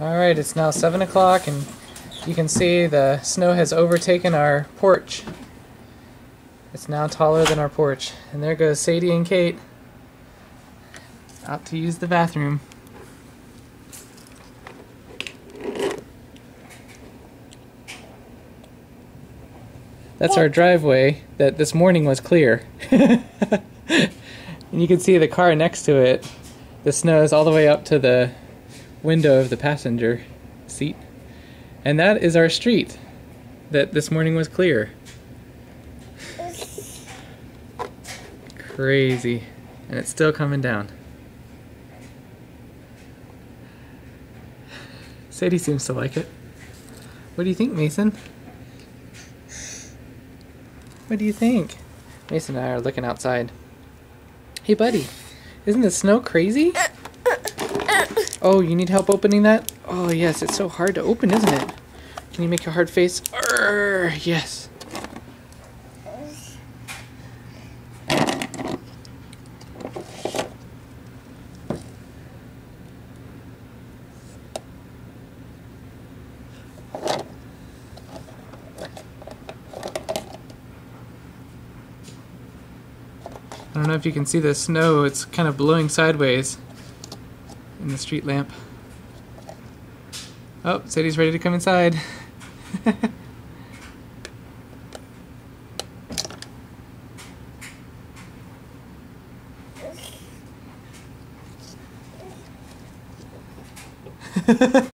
Alright, it's now 7 o'clock and you can see the snow has overtaken our porch. It's now taller than our porch. And there goes Sadie and Kate out to use the bathroom. That's our driveway that this morning was clear. And you can see the car next to it. The snow is all the way up to the window of the passenger seat. And that is our street that this morning was clear. Crazy. And it's still coming down. Sadie seems to like it. What do you think, Mason? What do you think? Mason and I are looking outside. Hey buddy, isn't the snow crazy? Oh, you need help opening that? Oh yes, it's so hard to open, isn't it? Can you make a hard face? Arrgh, yes. I don't know if you can see the snow, it's kind of blowing sideways in the street lamp. Oh, Sadie's ready to come inside.